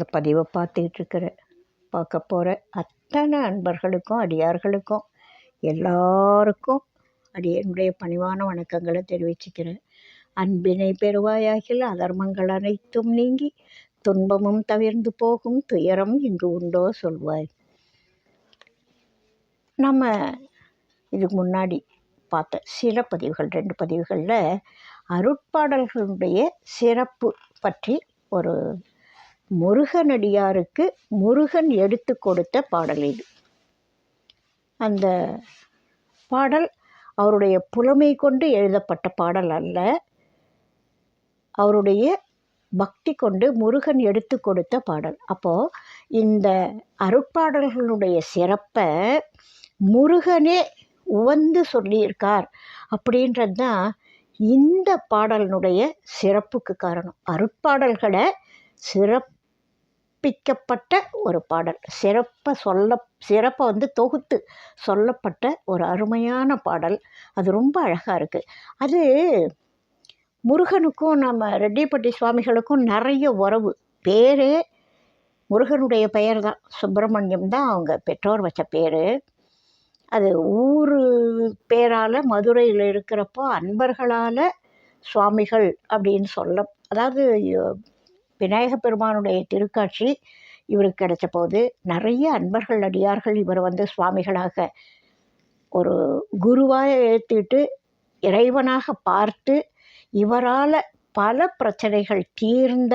இந்த பதிவை பார்க்க போகிற அத்தனை அன்பர்களுக்கும் அடியார்களுக்கும் எல்லாருக்கும் என்னுடைய பணிவான வணக்கங்களை தெரிவிச்சுக்கிறேன். அன்பினை பெறுவாயாகில் அதர்மங்கள் அனைத்தும் நீங்கி துன்பமும் தவிர்ந்து போகும், துயரம் இங்கு உண்டோ சொல்வாய். நம்ம இதுக்கு முன்னாடி பார்த்த சில பதிவுகள், 2 பதிவுகளில் அருட்பாடல்களுடைய சிறப்பு பற்றி, ஒரு முருகனடியாருக்கு முருகன் எடுத்து கொடுத்த பாடல் இது. அந்த பாடல் அவருடைய புலமை கொண்டு எழுதப்பட்ட பாடல் அல்ல, அவருடைய பக்தி கொண்டு முருகன் எடுத்து கொடுத்த பாடல். அப்போது இந்த அருட்பாடல்களுடைய சிறப்பை முருகனே உவந்து சொல்லியிருக்கார் அப்படின்றது தான் இந்த பாடலினுடைய சிறப்புக்கு காரணம். அருட்பாடல்களை சிறப்பிக்கப்பட்ட ஒரு பாடல், சிறப்பை தொகுத்து சொல்லப்பட்ட ஒரு அருமையான பாடல். அது ரொம்ப அழகாக இருக்குது. அது முருகனுக்கும் நம்ம ரெட்டியப்பட்டி சுவாமிகளுக்கும் நிறைய உறவு. பேரே முருகனுடைய பெயர் தான், சுப்பிரமணியம் தான் அவங்க பெற்றோர் வச்ச பேர். அது ஊர் பேரால் மதுரையில் இருக்கிறப்போ அன்பர்களால் சுவாமிகள் அப்படின்னு அதாவது விநாயக பெருமானுடைய திருக்காட்சி இவருக்கு கிடைச்ச போது நிறைய அன்பர்கள் அடியார்கள் இவர் சுவாமிகளாக ஒரு குருவாக ஏற்றிட்டு இறைவனாக பார்த்து இவரால் பல பிரச்சனைகள் தீர்ந்த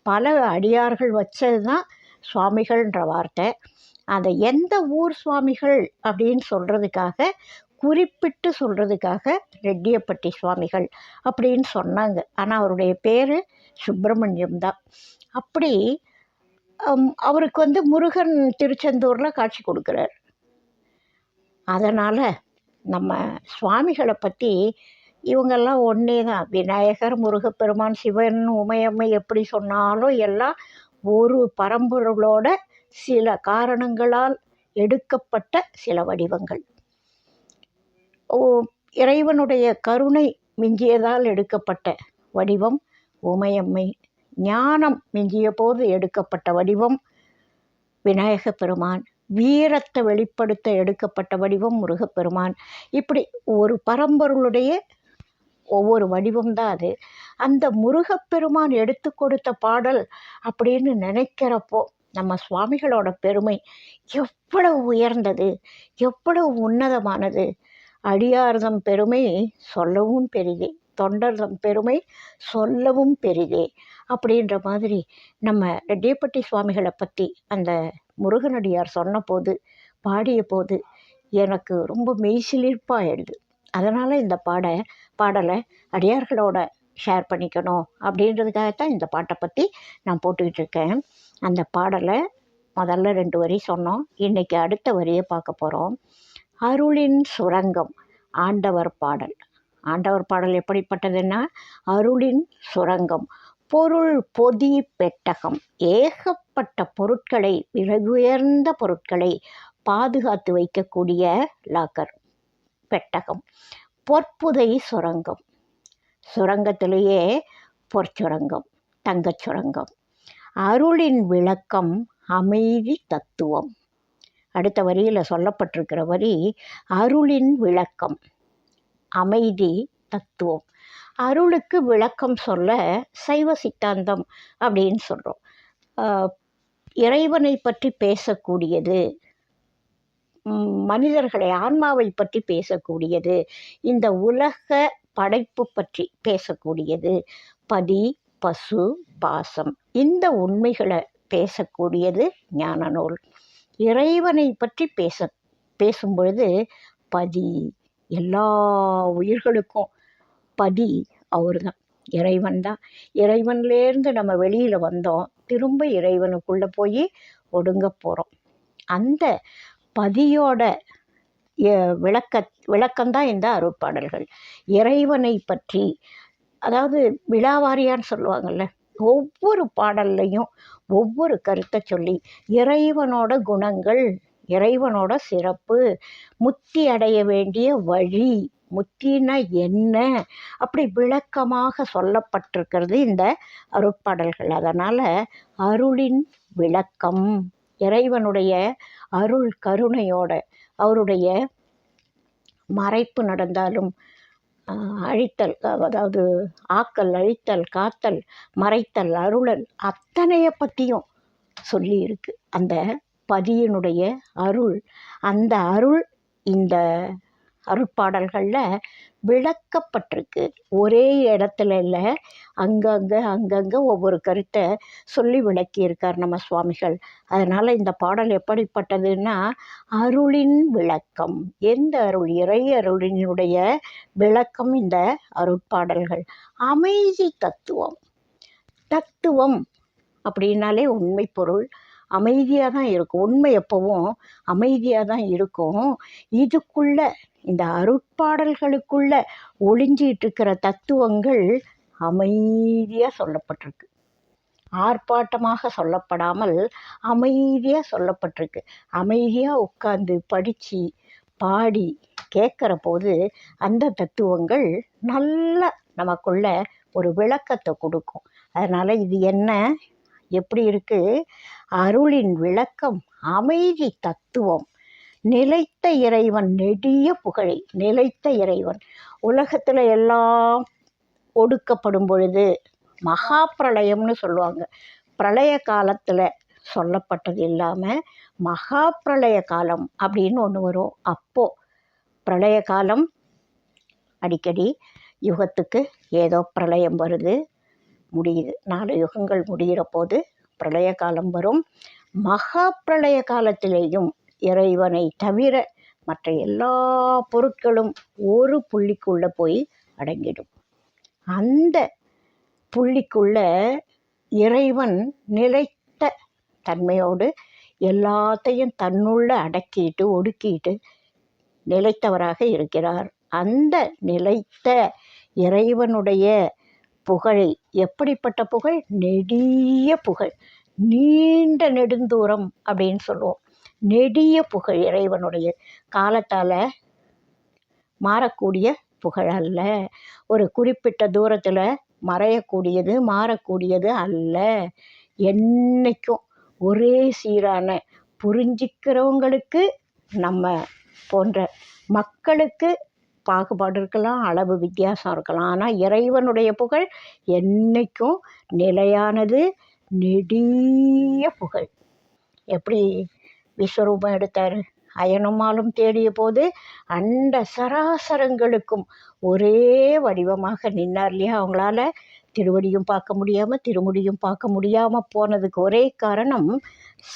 பல அடியார்கள் வச்சது தான் சுவாமிகள்ன்ற வார்த்தை. அந்த எந்த ஊர் சுவாமிகள் அப்படின்னு சொல்கிறதுக்காக, குறிப்பிட்டு சொல்கிறதுக்காக ரெட்டியப்பட்டி சுவாமிகள் அப்படின்னு சொன்னாங்க. ஆனால் அவருடைய பேர் சுப்பிரமணியம் தான். அப்படி அவருக்கு முருகன் திருச்செந்தூரில் காட்சி கொடுக்குறார். அதனால் நம்ம சுவாமிகளை பற்றி இவங்கெல்லாம் ஒன்றே தான். விநாயகர், முருகப்பெருமான், சிவன், உமையம்மை எப்படி சொன்னாலும் எல்லாம் ஒரு பரம்பொருளோட சில காரணங்களால் எடுக்கப்பட்ட சில வடிவங்கள். இறைவனுடைய கருணை மிஞ்சியதால் எடுக்கப்பட்ட வடிவம் உமையம்மை, ஞானம் மிஞ்சிய போது எடுக்கப்பட்ட வடிவம் விநாயக பெருமான், வீரத்தை வெளிப்படுத்த எடுக்கப்பட்ட வடிவம் முருகப்பெருமான். இப்படி ஒரு பரம்பொருளுடைய ஒவ்வொரு வடிவம் தான் அது. அந்த முருகப்பெருமான் எடுத்து கொடுத்த பாடல் அப்படின்னு நினைக்கிறப்போ நம்ம சுவாமிகளோட பெருமை எவ்வளவு உயர்ந்தது, எவ்வளவு உன்னதமானது. அடியார்தம் பெருமை சொல்லவும் பெரிதே, தொண்டர்தம் பெருமை சொல்லவும் பெரிதே அப்படின்ற மாதிரி நம்ம ரெட்டியப்பட்டி சுவாமிகளை பற்றி அந்த முருகனடியார் சொன்ன போது, பாடிய போது எனக்கு ரொம்ப மெய்சிலிர்ப்பாயிடுது. அதனால் இந்த பாடலை அடியார்களோட ஷேர் பண்ணிக்கணும் அப்படின்றதுக்காகத்தான் இந்த பாட்டை பற்றி நான் போட்டுக்கிட்டு இருக்கேன். அந்த பாடலை முதல்ல 2 வரி சொன்னோம், இன்றைக்கி அடுத்த வரியை பார்க்க போகிறோம். அருளின் சுரங்கம் ஆண்டவர் பாடல். ஆண்டவர் பாடல் எப்படிப்பட்டதுன்னா, அருளின் சுரங்கம், பொருள் பொதி பெட்டகம், ஏகப்பட்ட பொருட்களை, விலை உயர்ந்த பொருட்களை பாதுகாத்து வைக்கக்கூடிய லாக்கர் பெட்டகம். பொற்புதை சுரங்கம், சுரங்கத்திலேயே பொற்சுரங்கம், தங்கச் சுரங்கம். அருளின் விளக்கம் அமைதி தத்துவம். அடுத்த வரியில் சொல்லப்பட்டிருக்கிற வரி அருளின் விளக்கம் அமைதி தத்துவம். அருளுக்கு விளக்கம் சொல்ல சைவ சித்தாந்தம் அப்படின்னு சொல்கிறோம். இறைவனை பற்றி பேசக்கூடியது, மனிதர்களை, ஆன்மாவை பற்றி பேசக்கூடியது, இந்த உலக படைப்பு பற்றி பேசக்கூடியது, பதி பசு பாசம், இந்த உண்மைகளை பேசக்கூடியது ஞான நூல். இறைவனை பற்றி பேசும் பொழுது பதி, எல்லா உயிர்களுக்கும் பதி அவர் தான், இறைவன் தான். இறைவன்லேருந்து நம்ம வெளியில் வந்தோம், திரும்ப இறைவனுக்குள்ளே போய் ஒடுங்க போகிறோம். அந்த பதியோட விளக்கம்தான் இந்த அருட்பாடல்கள். இறைவனை பற்றி, அதாவது விழாவாரியான்னு சொல்லுவாங்கள்ல, ஒவ்வொரு பாடல்லையும் ஒவ்வொரு கருத்தை சொல்லி இறைவனோட குணங்கள் இறைவனோட சிறப்பு, முத்தி அடைய வேண்டிய வழி, முத்தினா என்ன, அப்படி விளக்கமாக சொல்லப்பட்டிருக்கிறது இந்த அருட்பாடல்கள். அதனால் அருளின் விளக்கம், இறைவனுடைய அருள் கருணையோட, அவருடைய மறைப்பு நடந்தாலும் அழித்தல், அதாவது ஆக்கல், அழித்தல், காத்தல், மறைத்தல், அருளல், அத்தனையை பற்றியும் சொல்லியிருக்கு அந்த பதியினுடைய அருள். அந்த அருள் இந்த அருட்பாடல்களில் விளக்கப்பட்டிருக்கு. ஒரே இடத்துல இல்லை, அங்கங்கே ஒவ்வொரு கருத்தை சொல்லி விளக்கியிருக்கார் நம்ம சுவாமிகள். அதனால் இந்த பாடல் எப்படிப்பட்டதுன்னா, அருளின் விளக்கம். எந்த அருள்? இறை அருளினுடைய விளக்கம் இந்த அருட்பாடல்கள். அமைதி தத்துவம். தத்துவம் அப்படின்னாலே உண்மை பொருள் அமைதியாக தான் இருக்கும். உண்மை எப்பவும் அமைதியாக தான் இருக்கும். இதுக்குள்ள, இந்த அருட்பாடல்களுக்குள்ள ஒளிஞ்சிட்டு இருக்கிற தத்துவங்கள் அமைதியாக சொல்லப்பட்டிருக்கு. ஆர்ப்பாட்டமாக சொல்லப்படாமல் அமைதியாக சொல்லப்பட்டிருக்கு. அமைதியாக உட்கார்ந்து படித்து பாடி கேட்குற போது அந்த தத்துவங்கள் நல்லா நமக்குள்ள ஒரு விளக்கத்தை கொடுக்கும். அதனால் இது என்ன, எப்படி இருக்குது? அருளின் விளக்கம், அமைதி தத்துவம், நிலைத்த இறைவன் நெடிய புகழை. நிலைத்த இறைவன். உலகத்தில் எல்லாம் ஒடுக்கப்படும் பொழுது மகா பிரளயம்னு சொல்லுவாங்க. பிரளய காலத்தில் சொல்லப்பட்டது இல்லாமல் மகா பிரளய காலம் அப்படின்னு ஒன்று வரும். அப்போது பிரளய காலம் அடிக்கடி யுகத்துக்கு ஏதோ பிரளயம் வருது, முடியுது. 4 யுகங்கள் முடிகிற போது பிரளய காலம் வரும். மகா பிரளய காலத்திலேயும் இறைவனை தவிர மற்ற எல்லா பொருட்களும் ஒரு புள்ளிக்குள்ளே போய் அடங்கிடும். அந்த புள்ளிக்குள்ள இறைவன் நிலைத்த தன்மையோடு எல்லாத்தையும் தன்னுள்ள அடக்கிட்டு ஒடுக்கிட்டு நிலைத்தவராக இருக்கிறார். அந்த நிலைத்த இறைவனுடைய புகழை, எப்படிப்பட்ட புகழ்? நெடிய புகழ், நீண்ட நெடுந்தூரம் அப்படின்னு சொல்லுவோம். நெடிய புகழ் இறைவனுடைய, காலத்தால் மாறக்கூடிய புகழ் அல்ல. ஒரு குறிப்பிட்ட தூரத்தில் மறையக்கூடியது, மாறக்கூடியது அல்ல. என்னைக்கும் ஒரே சீரான, புரிஞ்சிக்கிறவங்களுக்கு, நம்ம போன்ற மக்களுக்கு பாகுபாடு இருக்கலாம், அளவு வித்தியாசம் இருக்கலாம். ஆனால் இறைவனுடைய புகழ் என்றைக்கும் நிலையானது, நெடிய புகழ். எப்படி விஸ்வரூபம் எடுத்தார்? அயனுமாலும் தேடிய போது அண்ட சராசரங்களுக்கும் ஒரே வடிவமாக நின்னார் இல்லையா? அவங்களால திருவடியும் பார்க்க முடியாமல் திருமுடியும் பார்க்க முடியாமல் போனதுக்கு ஒரே காரணம்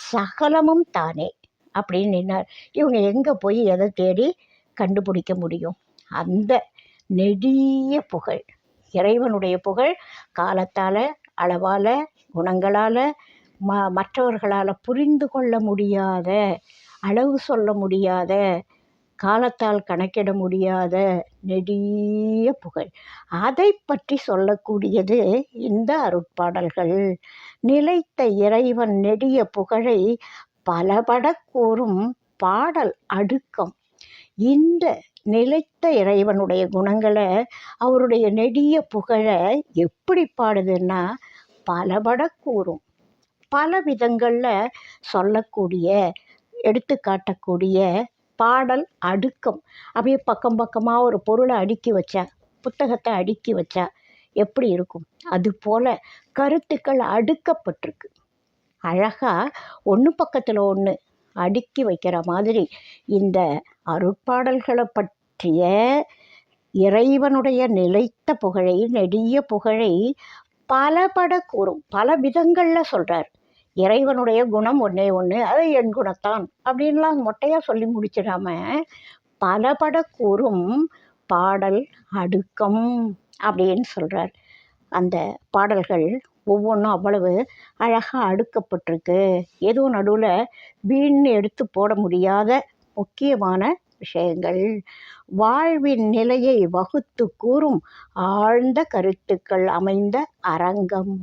சகலமும் தானே அப்படின்னு நின்னார். இவங்க எங்கே போய் எதை தேடி கண்டுபிடிக்க முடியும்? அந்த நெடிய புகழ், இறைவனுடைய புகழ் காலத்தால், அளவால், குணங்களால், மற்றவர்களால் புரிந்து கொள்ள முடியாத, அளவு சொல்ல முடியாத, காலத்தால் கணக்கிட முடியாத நெடிய புகழ். அதை பற்றி சொல்லக்கூடியது இந்த அருட்பாடல்கள். நிலைத்த இறைவன் நெடிய புகழை பலபட கூறும் பாடல் அடுக்கம். இந்த நிலைத்த இறைவனுடைய குணங்களை, அவருடைய நெடிய புகழை எப்படி பாடுதுன்னா, பலபட கூறும், பல விதங்களில் சொல்லக்கூடிய, எடுத்து காட்டக்கூடிய பாடல் அடுக்கம். அப்படியே பக்கம் பக்கமாக ஒரு பொருளை அடுக்கி வச்சா, புத்தகத்தை அடுக்கி வச்சா எப்படி இருக்கும்? அதுபோல் கருத்துக்கள் அடுக்கப்பட்டிருக்கு. அழகாக ஒன்று பக்கத்தில் ஒன்று அடுக்கி வைக்கிற மாதிரி இந்த அருட்பாடல்களை பற்றிய இறைவனுடைய நிலைத்த புகழை, நெடிய புகழை பலபட கூறும், பல விதங்களில் சொல்கிறார். இறைவனுடைய குணம் ஒன்றே ஒன்று, அது என் குணத்தான் அப்படின்லாம் மொட்டையாக சொல்லி முடிச்சிடாம பலபட கூறும் பாடல் அடுக்கம் அப்படின்னு சொல்கிறார். அந்த பாடல்கள் ஒவ்வொன்றும் அவ்வளவு அழகாக அடுக்கப்பட்டிருக்கு. எதுவும் நடுவில் வீண் எடுத்து போட முடியாத முக்கியமான விஷயங்கள். வாழ்வின் நிலையை வகுத்து கூறும் ஆழ்ந்த கருத்துக்கள் அமைந்த அரங்கம்.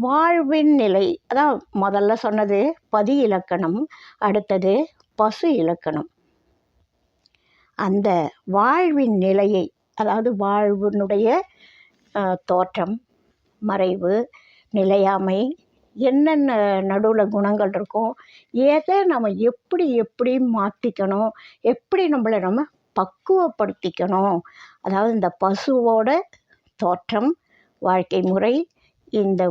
வாழ்வின் நிலை, அதான் முதல்ல சொன்னது பதி இலக்கணம், அடுத்தது பசு இலக்கணம். அந்த வாழ்வின் நிலையை, அதாவது வாழ்வினுடைய தோற்றம், மறைவு, நிலையாமை, என்னென்ன நடுவில் குணங்கள் இருக்கும், எதை நம்ம எப்படி எப்படி மாற்றிக்கணும், எப்படி நம்மளை நம்ம பக்குவப்படுத்திக்கணும், அதாவது இந்த பசுவோட தோற்றம், வாழ்க்கை முறை, இந்த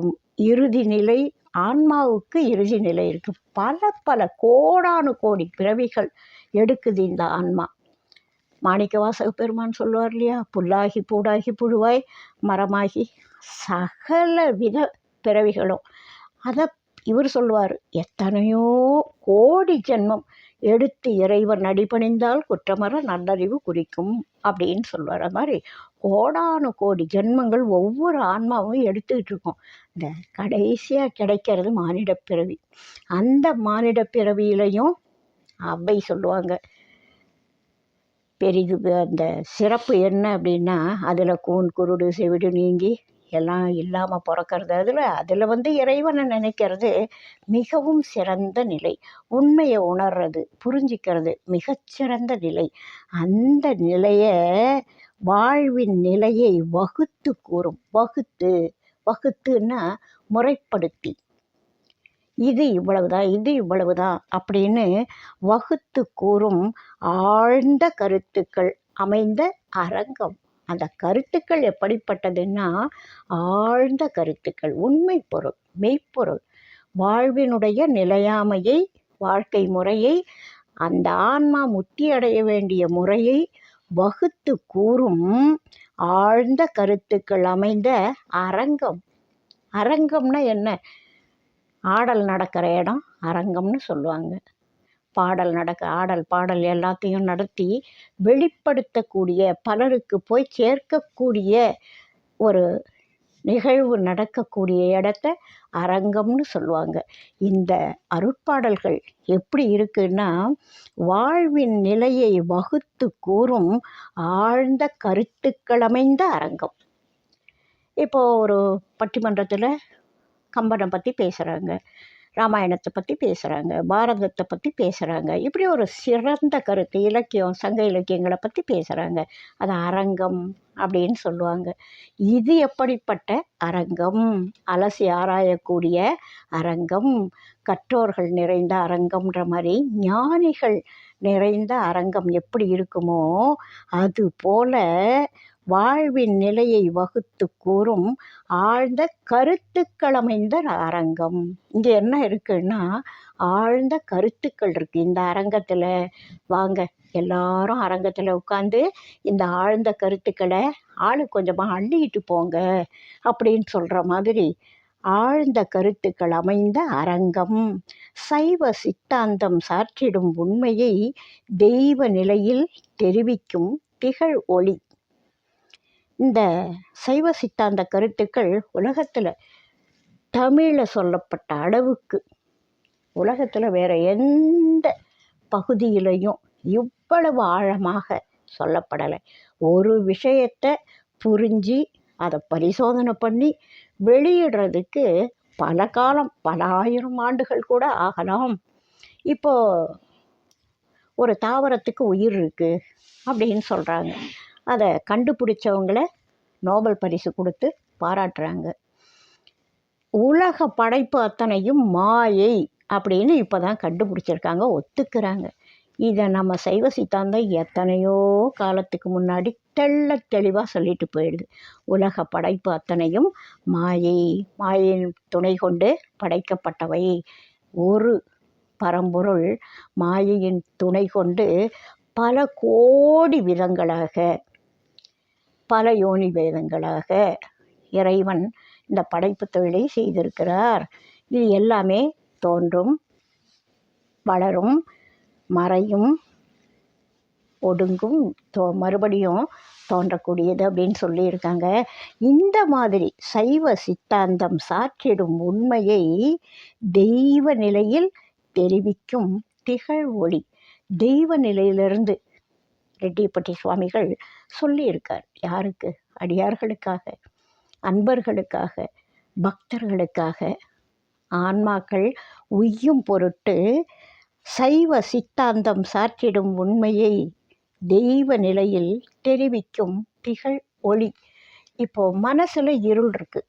இறுதி நிலை, ஆன்மாவுக்கு இறுதி நிலை இருக்குது. பல பல கோடானு கோடி பிறவிகள் எடுக்குது இந்த ஆன்மா. மாணிக்கவாசக பெருமான் சொல்லுவார் இல்லையா, புல்லாகி பூடாகி புழுவாய் மரமாகி சகல வித பிறவிகளும். அதை இவர் சொல்லுவார், எத்தனையோ கோடி ஜென்மம் எடுத்து இறைவன் அடிபணிந்தால் குற்றமற நல்லறிவு குறிக்கும் அப்படின்னு சொல்லுவார். அது மாதிரி கோடானு கோடி ஜென்மங்கள் ஒவ்வொரு ஆன்மாவும் எடுத்துக்கிட்டு இருக்கோம். இந்த கடைசியாக கிடைக்கிறது மானிட பிறவி. அந்த மானிட பிறவியிலையும் அவ்வை சொல்லுவாங்க, பெரிது அந்த சிறப்பு என்ன அப்படின்னா, அதில் கூன் குருடு செவிடு நீங்கி எல்லாம் இல்லாமல் பிறக்கிறது, அதில் இறைவனை நினைக்கிறது மிகவும் சிறந்த நிலை. உண்மையை உணர்றது, புரிஞ்சிக்கிறது மிகச்சிறந்த நிலை. அந்த நிலையை, வாழ்வின் நிலையை வகுத்து கூறும். வகுத்துன்னா முறைப்படுத்தி, இது இவ்வளவுதான், இது இவ்வளவுதான் அப்படின்னு வகுத்து கூறும் ஆழ்ந்த கருத்துக்கள் அமைந்த அரங்கம். அந்த கருத்துக்கள் எப்படிப்பட்டதுன்னா, ஆழ்ந்த கருத்துக்கள், உண்மை பொருள், மெய்ப்பொருள், வாழ்வினுடைய நிலையாமையை, வாழ்க்கை முறையை, அந்த ஆன்மா முக்தி அடைய வேண்டிய முறையை வகுத்து கூறும் ஆழ்ந்த கருத்துக்கள் அமைந்த அரங்கம். அரங்கம்னா என்ன? ஆடல் நடக்கிற இடம் அரங்கம்னு சொல்லுவாங்க. ஆடல் பாடல் எல்லாத்தையும் நடத்தி வெளிப்படுத்தக்கூடிய, பலருக்கு போய் சேர்க்கக்கூடிய ஒரு நிகழ்வு நடக்கக்கூடிய இடத்த அரங்கம்னு சொல்லுவாங்க. இந்த அருட்பாடல்கள் எப்படி இருக்குன்னா, வாழ்வின் நிலையை வகுத்து கூறும் ஆழ்ந்த கருத்துக்கள் அமைந்த அரங்கம். இப்போது ஒரு பட்டிமன்றத்தில் கம்பனை பற்றி பேசுகிறாங்க, ராமாயணத்தை பற்றி பேசுகிறாங்க, பாரதத்தை பற்றி பேசுகிறாங்க. இப்படி ஒரு சிறந்த கருத்து, இலக்கியம், சங்க இலக்கியங்களை பற்றி பேசுகிறாங்க. அது அரங்கம் அப்படின்னு சொல்லுவாங்க. இது எப்படிப்பட்ட அரங்கம்? அலசி ஆராயக்கூடிய அரங்கம், கற்றோர்கள் நிறைந்த அரங்கம்ன்ற மாதிரி ஞானிகள் நிறைந்த அரங்கம் எப்படி இருக்குமோ அது போல வாழ்வின் நிலையை வகுத்து கூறும் ஆழ்ந்த கருத்துக்கள் அமைந்த அரங்கம். இங்கே என்ன இருக்குன்னா, ஆழ்ந்த கருத்துக்கள் இருக்குது இந்த அரங்கத்தில். வாங்க எல்லாரும் அரங்கத்தில் உட்காந்து இந்த ஆழ்ந்த கருத்துக்களை ஆளு கொஞ்சமாக அள்ளிக்கிட்டு போங்க அப்படின்னு சொல்கிற மாதிரி ஆழ்ந்த கருத்துக்கள் அமைந்த அரங்கம். சைவ சித்தாந்தம் சாற்றிடும் உண்மையை தெய்வ நிலையில் தெரிவிக்கும் திகழ் ஒளி. இந்த சைவ சித்தாந்த கருத்துக்கள் உலகத்தில் தமிழில் சொல்லப்பட்ட அளவுக்கு உலகத்தில் வேறு எந்த பகுதியிலையும் இவ்வளவு ஆழமாக சொல்லப்படலை. ஒரு விஷயத்தை புரிஞ்சு அதை பரிசோதனை பண்ணி வெளியிடுறதுக்கு பல காலம், பல ஆயிரம் ஆண்டுகள் கூட ஆகலாம். இப்போது ஒரு தாவரத்துக்கு உயிர் இருக்குது அப்படின்னு சொல்கிறாங்க. அதை கண்டுபிடிச்சவங்கள நோபல் பரிசு கொடுத்து பாராட்டுறாங்க. உலக படைப்பு அத்தனையும் மாயை அப்படின்னு இப்போ தான் கண்டுபிடிச்சிருக்காங்க, ஒத்துக்கிறாங்க. இதை நம்ம சைவ சித்தாந்தம் எத்தனையோ காலத்துக்கு முன்னாடி தெள்ள தெளிவாக சொல்லிட்டு போயிடுது. உலக படைப்பு அத்தனையும் மாயை, மாயின் துணை கொண்டு படைக்கப்பட்டவை. ஒரு பரம்பொருள் மாயையின் துணை கொண்டு பல கோடி விதங்களாக, பல யோனி வேதங்களாக இறைவன் இந்த படைப்பு தொழிலை செய்திருக்கிறார். இது எல்லாமே தோன்றும், வளரும், மறையும், ஒடுங்கும், மறுபடியும் தோன்றக்கூடியது அப்படின்னு சொல்லியிருக்காங்க. இந்த மாதிரி சைவ சித்தாந்தம் சாற்றிடும் உண்மையை தெய்வ நிலையில் தெரிவிக்கும் திகழ் ஒளி. தெய்வ நிலையிலிருந்து ரெட்டிப்பட்டி சுவாமிகள் சொல்லியிருக்கார். யாருக்கு? அடியார்களுக்காக, அன்பர்களுக்காக, பக்தர்களுக்காக ஆன்மாக்கள் உய்யும் பொருட்டு சைவ சித்தாந்தம் சாற்றிடும் உண்மையை தெய்வ நிலையில் தெரிவிக்கும் திகழ் ஒளி. இப்போது மனசில் இருள் இருக்குது.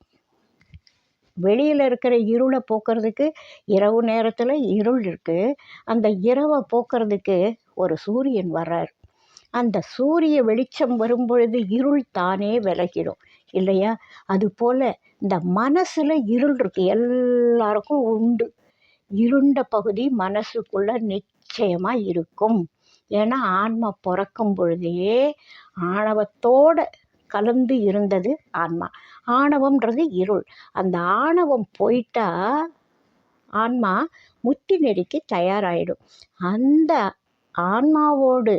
வெளியில் இருக்கிற இருளை போக்குறதுக்கு இரவு நேரத்தில் இருள் இருக்குது. அந்த இரவை போக்குறதுக்கு ஒரு சூரியன் வர்றார். அந்த சூரிய வெளிச்சம் வரும்பொழுது இருள் தானே விலகிடும் இல்லையா? அதுபோல் இந்த மனசில் இருள் இருக்குது, எல்லாருக்கும் உண்டு. இருண்ட பகுதி மனசுக்குள்ளே நிச்சயமாக இருக்கும். ஏன்னா ஆன்மா பிறக்கும் பொழுதே ஆணவத்தோடு கலந்து இருந்தது ஆன்மா. ஆணவம்ன்றது இருள். அந்த ஆணவம் போயிட்டா ஆன்மா முத்தி நெறிக்கு தயாராகிடும். அந்த ஆன்மாவோடு,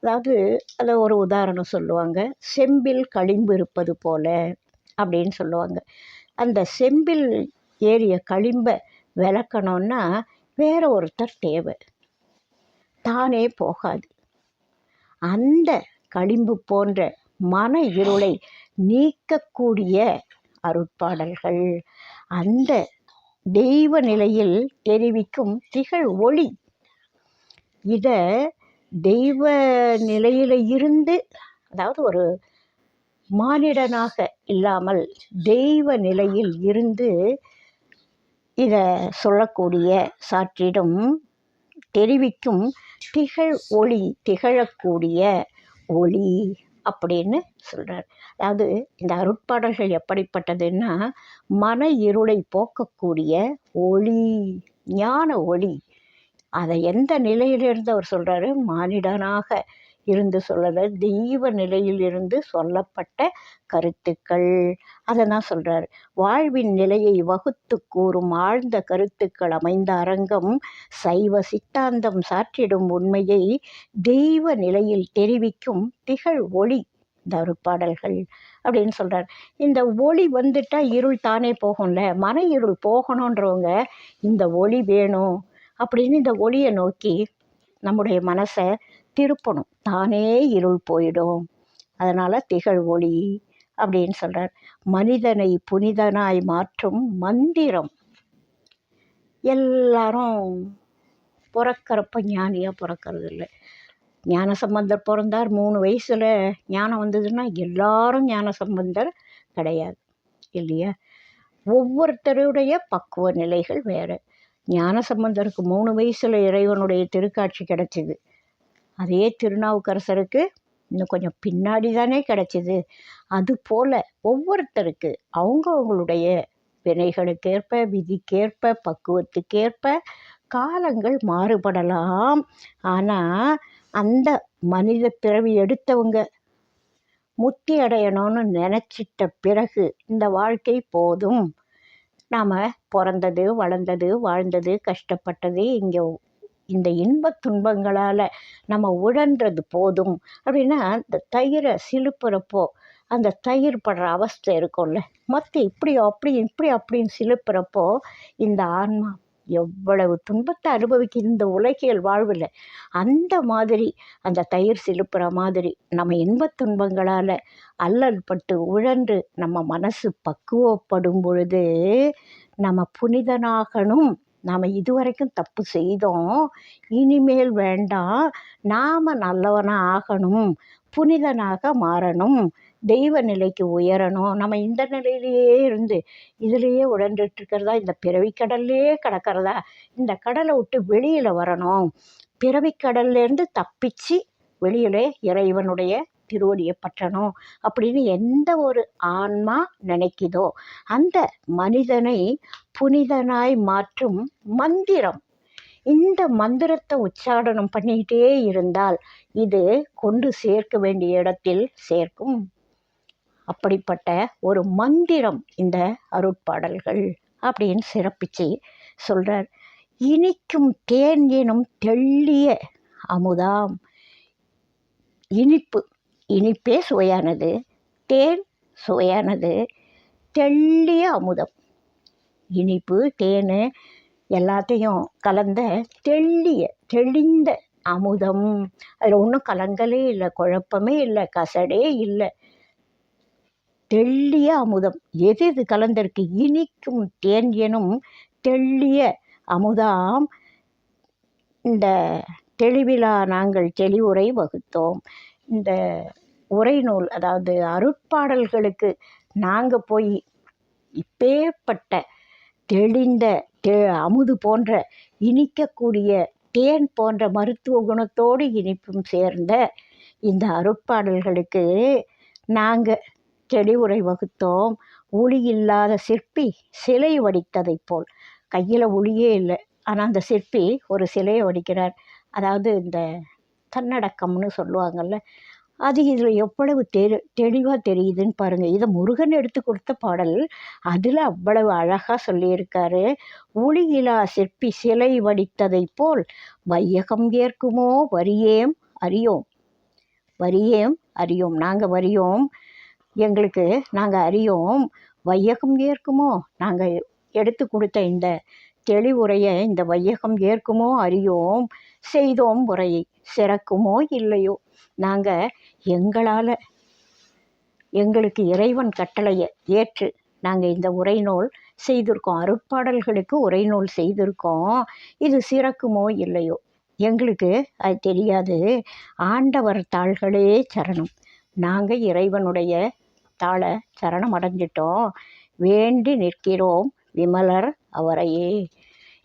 அதாவது அதை ஒரு உதாரணம் சொல்லுவாங்க, செம்பில் களிம்பு இருப்பது போல அப்படின்னு சொல்லுவாங்க. அந்த செம்பில் ஏறிய களிம்பை விளக்கணும்னா வேற ஒருத்தர் தேவை, தானே போகாது. அந்த களிம்பு போன்ற மன இருளை நீக்கக்கூடிய அருட்பாடல்கள், அந்த தெய்வ நிலையில் தெரிவிக்கும் திகழ் ஒளி. இதை தெய்வ நிலையில் இருந்து, அதாவது ஒரு மானிடனாக இல்லாமல் தெய்வ நிலையில் இருந்து இதை சொல்லக்கூடிய சாற்றிடும் தெரிவிக்கும் திகழ் ஒளி, திகழக்கூடிய ஒளி அப்படின்னு சொல்கிறார். அதாவது இந்த அருட்பாடல்கள் எப்படிப்பட்டதுன்னா மன இருளை போக்கக்கூடிய ஒளி, ஞான ஒளி. அதை எந்த நிலையிலிருந்து அவர் சொல்கிறாரு? மானிடனாக இருந்து சொல்லலை, தெய்வ நிலையிலிருந்து சொல்லப்பட்ட கருத்துக்கள். அதை தான் சொல்கிறார். வாழ்வின் நிலையை வகுத்து கூறும் ஆழ்ந்த கருத்துக்கள் அமைந்த அரங்கம் சைவ சித்தாந்தம் சாற்றிடும் உண்மையை தெய்வ நிலையில் தெரிவிக்கும் திகழ் ஒளி இந்த அருட்பாடல்கள் அப்படின்னு சொல்கிறார். இந்த ஒளி வந்துட்டால் இருள் தானே போகும்ல. மன இருள் போகணுன்றவங்க இந்த ஒளி வேணும் அப்படின்னு இந்த ஒளியை நோக்கி நம்முடைய மனசை திருப்பணும். தானே இருள் போயிடும். அதனால் திகழ் ஒளி அப்படின்னு சொல்கிறார். மனிதனை புனிதனாய் மாற்றும் மந்திரம். எல்லாரும் பிறக்கிறப்ப ஞானியாக பிறக்கிறது இல்லை. ஞானசம்பந்தர் பிறந்தார், 3 வயசில் ஞானம் வந்ததுன்னா எல்லாரும் ஞானசம்பந்தர் கிடையாது இல்லையா? ஒவ்வொருத்தருடைய பக்குவ நிலைகள் வேறு. ஞானசம்பந்தருக்கு 3 வயசில் இறைவனுடைய திருக்காட்சி கிடச்சிது. அதே திருநாவுக்கரசருக்கு இன்னும் கொஞ்சம் பின்னாடி தானே கிடச்சிது. அதுபோல் ஒவ்வொருத்தருக்கு அவங்களுடைய வினைகளுக்கேற்ப, விதிக்கேற்ப, பக்குவத்துக்கேற்ப காலங்கள் மாறுபடலாம். ஆனால் அந்த மனித பிறவி எடுத்தவங்க முத்தி அடையணும்னு நினச்சிட்ட பிறகு இந்த வாழ்க்கை போதும், நாம் பிறந்தது, வளர்ந்தது, வாழ்ந்தது, கஷ்டப்பட்டது, இங்கே இந்த இன்பத் துன்பங்களால் நம்ம உழன்றது போதும் அப்படின்னா, இந்த தயிரை சிலுப்புறப்போ அந்த தயிர் படுற அவஸ்தை இருக்கும்ல, மற்ற இப்படி அப்படின்னு சிலுப்புறப்போ இந்த ஆன்மா எவ்வளவு துன்பத்தை அனுபவிக்குது இந்த உலகியல் வாழ்வில். அந்த மாதிரி அந்த தயிர் சிலுப்புற மாதிரி நம்ம இன்பத் துன்பங்களால் அல்லல் பட்டு உழன்று நம்ம மனசு பக்குவப்படும் பொழுது நம்ம புனிதனாகணும். நாம் இதுவரைக்கும் தப்பு செய்தோம், இனிமேல் வேண்டாம், நாம் நல்லவனாக ஆகணும், புனிதனாக மாறணும், தெய்வ நிலைக்கு உயரணும். நம்ம இந்த நிலையிலேயே இருந்து இதிலேயே உழன்றுட்டுருக்கிறதா, இந்த பிறவிக்கடல்லே கிடக்கிறதா, இந்த கடலை விட்டு வெளியில் வரணும், பிறவிக்கடல்லேருந்து தப்பிச்சு வெளியிலே இறைவனுடைய திருவடியை பற்றணும் அப்படின்னு எந்த ஒரு ஆன்மா நினைக்குதோ அந்த மனிதனை புனிதனாய் மாற்றும் மந்திரம். இந்த மந்திரத்தை உச்சாடனம் பண்ணிக்கிட்டே இருந்தால் இது கொண்டு சேர்க்க வேண்டிய இடத்தில் சேர்க்கும். அப்படிப்பட்ட ஒரு மந்திரம் இந்த அருட்பாடல்கள் அப்படின்னு சிறப்பிச்சு சொல்கிறார். இனிக்கும் தேன் எனும் தெள்ளிய அமுதாம். இனிப்பே சுவையானது, தேன் சுவையானது, தெள்ளிய அமுதம். இனிப்பு, தேன் எல்லாத்தையும் கலந்த தெளிந்த அமுதம். அதில் ஒன்றும் கலங்கலே இல்லை, குழப்பமே இல்லை, கசடே இல்லை. தெள்ளிய அமுதம். எது இது கலந்திருக்கு? இனிக்கும் தேன் எனும் தெள்ளிய அமுதாம் இந்த தெளிவிலா நாங்கள் தெளிவுரை வகுத்தோம். இந்த உரைநூல், அதாவது அருட்பாடல்களுக்கு நாங்கள் போய் இப்பேற்பட்ட தெளிந்த அமுது போன்ற இனிக்கக்கூடிய தேன் போன்ற மருத்துவ குணத்தோடு இனிப்பும் சேர்ந்த இந்த அருட்பாடல்களுக்கு நாங்கள் தெளிவுரை வகுத்தோம். ஒளி இல்லாத சிற்பி சிலை வடித்ததைப் போல். கையில் ஒளியே இல்லை, ஆனால் அந்த சிற்பி ஒரு சிலையை வடிக்கிறார். அதாவது இந்த தன்னடக்கம்னு சொல்லுவாங்கள்ல, அது இதில் எவ்வளவு தெளிவாக தெரியுதுன்னு பாருங்கள். இதை முருகன் எடுத்து கொடுத்த பாடல், அதில் அவ்வளவு அழகாக சொல்லியிருக்காரு. ஒளியிலா சிற்பி சிலை வடித்ததைப் போல் வையகம் ஏற்குமோ வரியேம் அறியோம். வரியேம் அறியோம், நாங்கள் வரியோம், எங்களுக்கு நாங்கள் அறியோம். வையகம் ஏற்குமோ, நாங்கள் எடுத்து கொடுத்த இந்த தெளிவுரையை இந்த வையகம் ஏற்குமோ அறியோம். செய்தோம் முறையை சிறக்குமோ இல்லையோ. நாங்கள் எங்களால் எங்களுக்கு இறைவன் கட்டளையை ஏற்று நாங்கள் இந்த உரைநூல் செய்திருக்கோம். அருட்பாடல்களுக்கு உரைநூல் செய்திருக்கோம். இது சிறக்குமோ இல்லையோ எங்களுக்கு அது தெரியாது. ஆண்டவர் தாள்களே சரணம். நாங்கள் இறைவனுடைய தாள சரணம் அடைஞ்சிட்டோம். வேண்டி நிற்கிறோம் விமலர் அவரையே.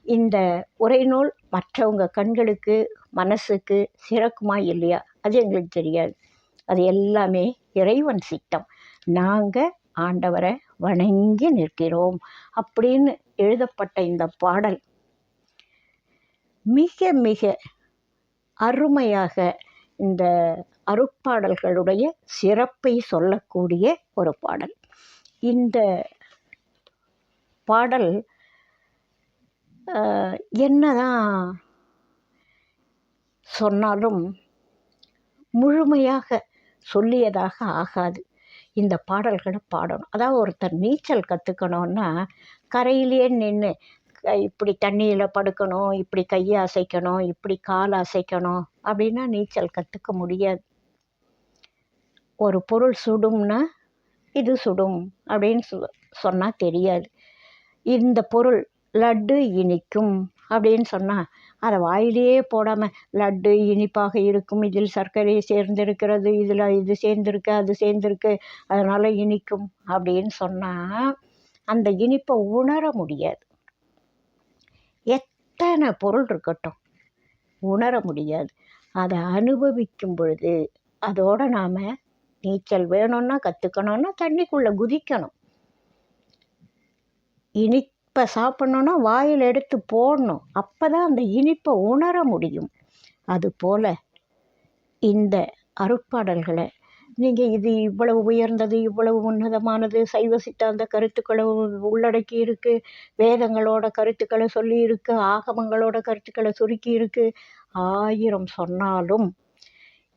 இந்த உரைநூல் மற்றவங்க கண்களுக்கு மனசுக்கு சிறக்குமா இல்லையா அது எங்களுக்கு தெரியாது. அது எல்லாமே இறைவன் சித்தம். நாங்கள் ஆண்டவரை வணங்கி நிற்கிறோம் அப்படின்னு எழுதப்பட்ட இந்த பாடல் மிக மிக அருமையாக இந்த அருட்பாடல்களுடைய சிறப்பை சொல்லக்கூடிய ஒரு பாடல். இந்த பாடல் என்னதான் சொன்னாலும் முழுமையாக சொல்லியதாக ஆகாது. இந்த பாடல்களை பாடணும். அதாவது ஒருத்தர் நீச்சல் கற்றுக்கணுன்னா கரையிலேயே நின்று இப்படி தண்ணியில் படுக்கணும், இப்படி கையை அசைக்கணும், இப்படி காலை அசைக்கணும் அப்படின்னா நீச்சல் கற்றுக்க முடியாது. ஒரு பொருள் சுடும்னா இது சுடும் அப்படின்னு சொன்னால் தெரியாது. இந்த பொருள் லட்டு இனிக்கும் அப்படின்னு சொன்னால் அதை வாயிலேயே போடாமல் லட்டு இனிப்பாக இருக்கும், இதில் சர்க்கரை சேர்ந்திருக்கிறது, இதில் இது சேர்ந்திருக்கு, அது சேர்ந்திருக்கு, அதனால் இனிக்கும் அப்படின்னு சொன்னால் அந்த இனிப்பை உணர முடியாது. எத்தனை பொருள் இருக்கட்டும் உணர முடியாது. அதை அனுபவிக்கும் பொழுது அதோடு நாம் நீச்சல் வேணும்னா கற்றுக்கணுன்னா தண்ணிக்குள்ளே குதிக்கணும். இனிப்பை சாப்பிட்ணுன்னா வாயில் எடுத்து போடணும். அப்போ தான் அந்த இனிப்பை உணர முடியும். அதுபோல் இந்த அருட்பாடல்களை நீங்கள் இது இவ்வளவு உயர்ந்தது, இவ்வளவு உன்னதமானது, சைவ சித்தாந்த கருத்துக்களை உள்ளடக்கி இருக்குது, வேதங்களோட கருத்துக்களை சொல்லி இருக்குது, ஆகமங்களோட கருத்துக்களை சுருக்கி இருக்குது, 1000 சொன்னாலும்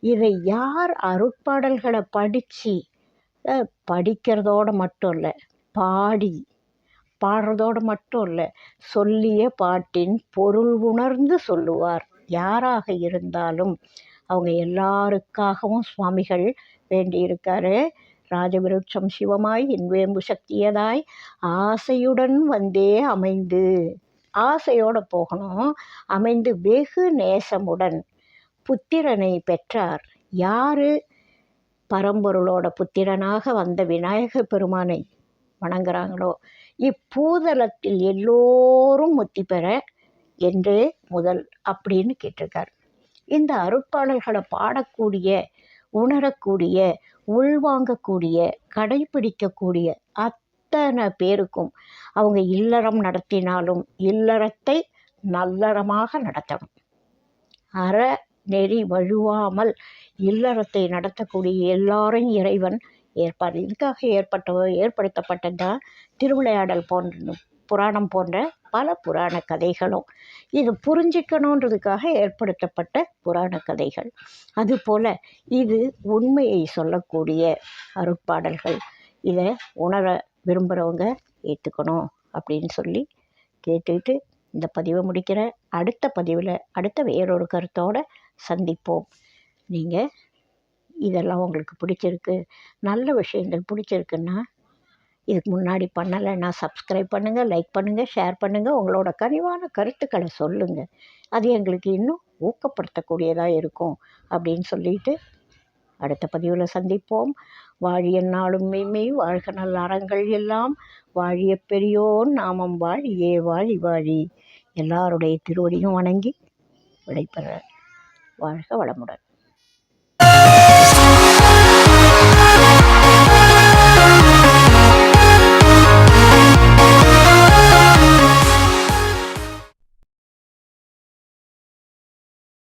இதை யார் அருட்பாடல்களை படிக்கிறதோடு மட்டும் இல்லை, பாடுறதோடு மட்டும் இல்லை, சொல்லிய பாட்டின் பொருள் உணர்ந்து சொல்லுவார். யாராக இருந்தாலும் அவங்க எல்லாருக்காகவும் சுவாமிகள் வேண்டியிருக்காரு. ராஜவிருட்சம் சிவமாய் இன்வேம்பு சக்தியதாய் ஆசையுடன் வந்தே அமைந்து, ஆசையோடு போகணும், அமைந்து வெகு நேசமுடன் புத்திரனை பெற்றார். யார் பரம்பொருளோட புத்திரனாக வந்த விநாயக பெருமானை வணங்குறாங்களோ இப்பூதலத்தில் எல்லோரும் முத்தி பெற என்றே முதல் அப்படின்னு கேட்டிருக்கார். இந்த அருட்பாடல்களை பாடக்கூடிய, உணரக்கூடிய, உள்வாங்கக்கூடிய, கடைப்பிடிக்கக்கூடிய அத்தனை பேருக்கும் அவங்க இல்லறம் நடத்தினாலும் இல்லறத்தை நல்லறமாக நடத்தணும். அற நெறி வழுவாமல் இல்லறத்தை நடத்தக்கூடிய எல்லாரும் இறைவன் ஏற்பாடு. இதுக்காக ஏற்படுத்தப்பட்டதான் திருவிளையாடல் போன்ற புராணம் போன்ற பல புராண கதைகளும். இது புரிஞ்சிக்கணுன்றதுக்காக ஏற்படுத்தப்பட்ட புராண கதைகள். அதுபோல் இது உண்மையை சொல்லக்கூடிய அருட்பாடல்கள். இதை உணர விரும்புகிறவங்க ஏற்றுக்கணும் அப்படின்னு சொல்லி கேட்டுக்கிட்டு இந்த பதிவை முடிக்கிற. அடுத்த பதிவில் அடுத்த வேறொரு கருத்தோடு சந்திப்போம். நீங்கள் இதெல்லாம் உங்களுக்கு பிடிச்சிருக்கு, நல்ல விஷயங்கள் பிடிச்சிருக்குன்னா இதுக்கு முன்னாடி பண்ணலைன்னா சப்ஸ்கிரைப் பண்ணுங்கள், லைக் பண்ணுங்கள், ஷேர் பண்ணுங்கள். உங்களோட கனிவான கருத்துக்களை சொல்லுங்கள். அது எங்களுக்கு இன்னும் ஊக்கப்படுத்தக்கூடியதாக இருக்கும் அப்படின்னு சொல்லிட்டு அடுத்த பதிவில் சந்திப்போம். வாழிய நாளும் மெய்மெய் வாழ்க நல் அறங்கள் எல்லாம் வாழிய பெரியோன் நாமம் வாழியே வாழி வாழி. எல்லாருடைய திருவடியும் வணங்கி விடைபெற வாழ்க வளமுடன்.